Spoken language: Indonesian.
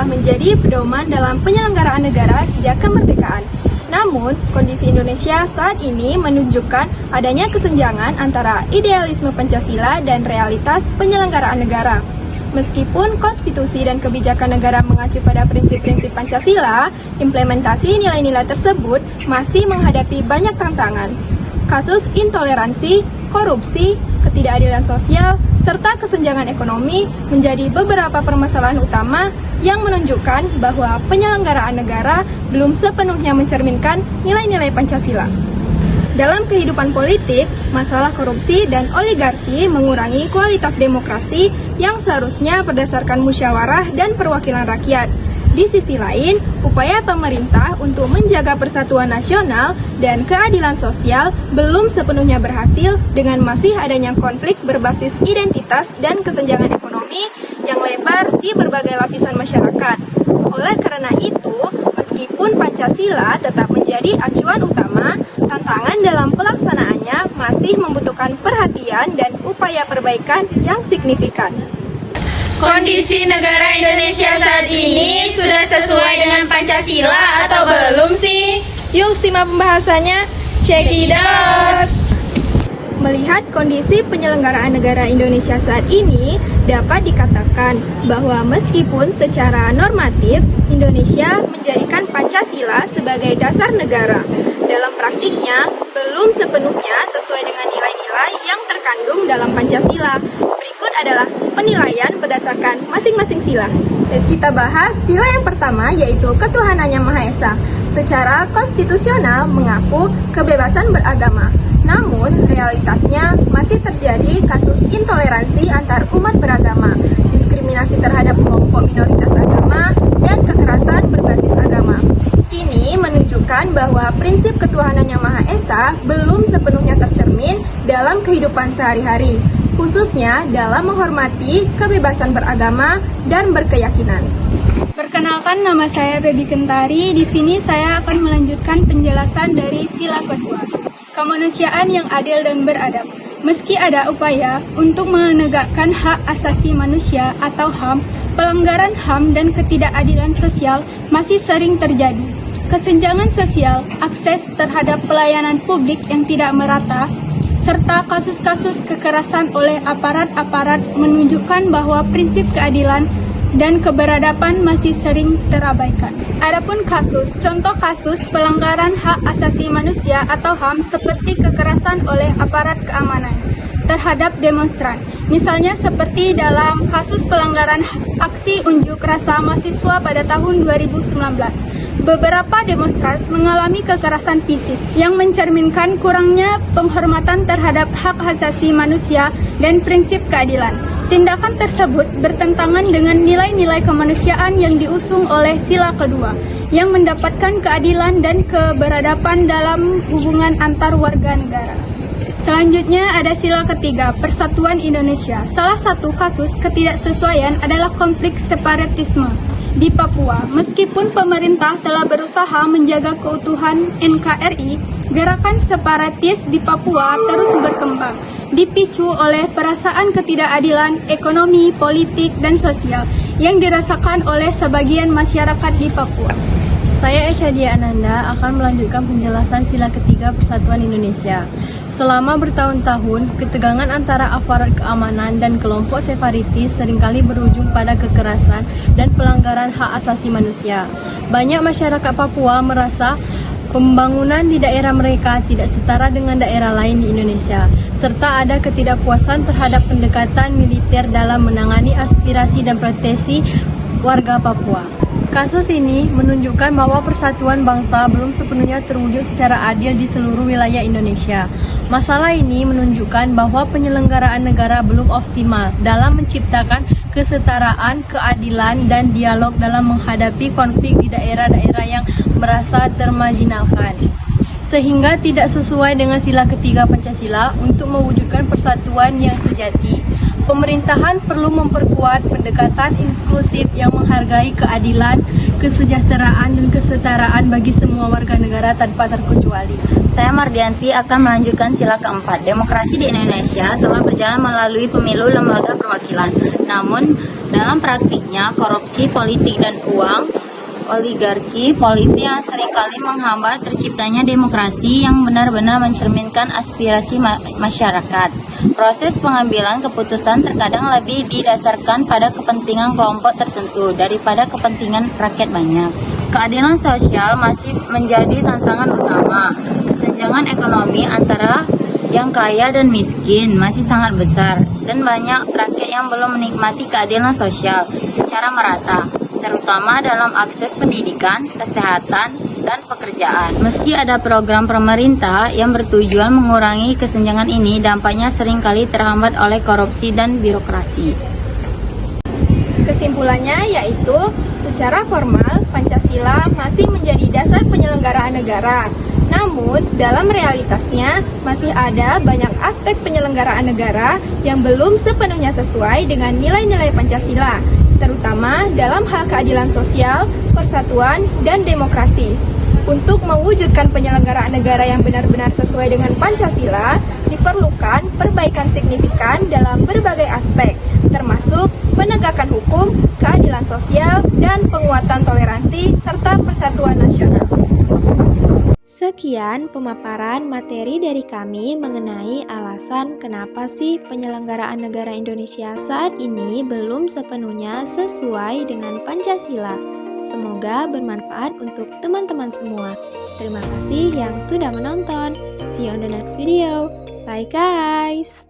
menjadi pedoman dalam penyelenggaraan negara sejak kemerdekaan. Namun, kondisi Indonesia saat ini menunjukkan adanya kesenjangan antara idealisme Pancasila dan realitas penyelenggaraan negara. Meskipun konstitusi dan kebijakan negara mengacu pada prinsip-prinsip Pancasila, implementasi nilai-nilai tersebut masih menghadapi banyak tantangan. Kasus intoleransi, korupsi, ketidakadilan sosial, serta kesenjangan ekonomi menjadi beberapa permasalahan utama yang menunjukkan bahwa penyelenggaraan negara belum sepenuhnya mencerminkan nilai-nilai Pancasila. Dalam kehidupan politik, masalah korupsi dan oligarki mengurangi kualitas demokrasi yang seharusnya berdasarkan musyawarah dan perwakilan rakyat. Di sisi lain, upaya pemerintah untuk menjaga persatuan nasional dan keadilan sosial belum sepenuhnya berhasil dengan masih adanya konflik berbasis identitas dan kesenjangan ekonomi yang lebar di berbagai lapisan masyarakat. Oleh karena itu, meskipun Pancasila tetap menjadi acuan utama, tantangan dalam pelaksanaannya masih membutuhkan perhatian dan upaya perbaikan yang signifikan. Kondisi negara Indonesia saat ini sudah sesuai dengan Pancasila atau belum sih? Yuk simak pembahasannya, check it out! Melihat kondisi penyelenggaraan negara Indonesia saat ini, dapat dikatakan bahwa meskipun secara normatif Indonesia menjadikan Pancasila sebagai dasar negara, dalam praktiknya belum sepenuhnya sesuai dengan nilai-nilai yang terkandung dalam Pancasila. Berikut adalah penilaian berdasarkan masing-masing sila. Kita bahas sila yang pertama, yaitu ketuhanan yang Maha Esa. Secara konstitusional mengaku kebebasan beragama. Namun, realitasnya masih terjadi kasus intoleransi antar umat beragama, diskriminasi terhadap kelompok minoritas agama, dan kekerasan berbasis agama. Ini menunjukkan bahwa prinsip ketuhanan yang Maha Esa belum sepenuhnya tercermin dalam kehidupan sehari-hari, khususnya dalam menghormati kebebasan beragama dan berkeyakinan. Perkenalkan, nama saya Baby Kentari. Di sini saya akan melanjutkan penjelasan dari sila kedua, kemanusiaan yang adil dan beradab. Meski ada upaya untuk menegakkan hak asasi manusia atau HAM, pelanggaran HAM dan ketidakadilan sosial masih sering terjadi. Kesenjangan sosial, akses terhadap pelayanan publik yang tidak merata, serta kasus-kasus kekerasan oleh aparat-aparat menunjukkan bahwa prinsip keadilan dan keberadaban masih sering terabaikan. Adapun contoh kasus pelanggaran hak asasi manusia atau HAM seperti kekerasan oleh aparat keamanan terhadap demonstran. Misalnya seperti dalam kasus pelanggaran aksi unjuk rasa mahasiswa pada tahun 2019. Beberapa demonstran mengalami kekerasan fisik yang mencerminkan kurangnya penghormatan terhadap hak asasi manusia dan prinsip keadilan. Tindakan tersebut bertentangan dengan nilai-nilai kemanusiaan yang diusung oleh sila kedua, yang mendapatkan keadilan dan keberadaban dalam hubungan antar warga negara. Selanjutnya ada sila ketiga, persatuan Indonesia. Salah satu kasus ketidaksesuaian adalah konflik separatisme di Papua. Meskipun pemerintah telah berusaha menjaga keutuhan NKRI, gerakan separatis di Papua terus berkembang, dipicu oleh perasaan ketidakadilan ekonomi, politik, dan sosial yang dirasakan oleh sebagian masyarakat di Papua. Saya Esyadia Ananda akan melanjutkan penjelasan sila ketiga persatuan Indonesia. Selama bertahun-tahun, ketegangan antara aparat keamanan dan kelompok separatis seringkali berujung pada kekerasan dan pelanggaran hak asasi manusia. Banyak masyarakat Papua merasa pembangunan di daerah mereka tidak setara dengan daerah lain di Indonesia, serta ada ketidakpuasan terhadap pendekatan militer dalam menangani aspirasi dan proteksi warga Papua. Kasus ini menunjukkan bahwa persatuan bangsa belum sepenuhnya terwujud secara adil di seluruh wilayah Indonesia. Masalah ini menunjukkan bahwa penyelenggaraan negara belum optimal dalam menciptakan kesetaraan, keadilan, dan dialog dalam menghadapi konflik di daerah-daerah yang merasa termarginalkan, sehingga tidak sesuai dengan sila ketiga Pancasila. Untuk mewujudkan persatuan yang sejati, pemerintahan perlu memperkuat pendekatan inklusif yang menghargai keadilan kesejahteraan dan kesetaraan bagi semua warga negara tanpa terkecuali. Saya Mardianti akan melanjutkan sila keempat. Demokrasi di Indonesia telah berjalan melalui pemilu lembaga perwakilan. Namun, dalam praktiknya, korupsi politik dan uang, oligarki politik yang seringkali menghambat terciptanya demokrasi yang benar-benar mencerminkan aspirasi masyarakat. Proses pengambilan keputusan terkadang lebih didasarkan pada kepentingan kelompok tertentu daripada kepentingan rakyat banyak. Keadilan sosial masih menjadi tantangan utama. Kesenjangan ekonomi antara yang kaya dan miskin masih sangat besar dan banyak rakyat yang belum menikmati keadilan sosial secara merata, terutama dalam akses pendidikan, kesehatan, dan pekerjaan. Meski ada program pemerintah yang bertujuan mengurangi kesenjangan ini, dampaknya seringkali terhambat oleh korupsi dan birokrasi. Kesimpulannya yaitu, secara formal, Pancasila masih menjadi dasar penyelenggaraan negara. Namun, dalam realitasnya, masih ada banyak aspek penyelenggaraan negara yang belum sepenuhnya sesuai dengan nilai-nilai Pancasila, terutama dalam hal keadilan sosial, persatuan, dan demokrasi. Untuk mewujudkan penyelenggaraan negara yang benar-benar sesuai dengan Pancasila, diperlukan perbaikan signifikan dalam berbagai aspek, termasuk penegakan hukum, keadilan sosial, dan penguatan toleransi serta persatuan nasional. Sekian pemaparan materi dari kami mengenai alasan kenapa sih penyelenggaraan negara Indonesia saat ini belum sepenuhnya sesuai dengan Pancasila. Semoga bermanfaat untuk teman-teman semua. Terima kasih yang sudah menonton. See you on the next video. Bye guys!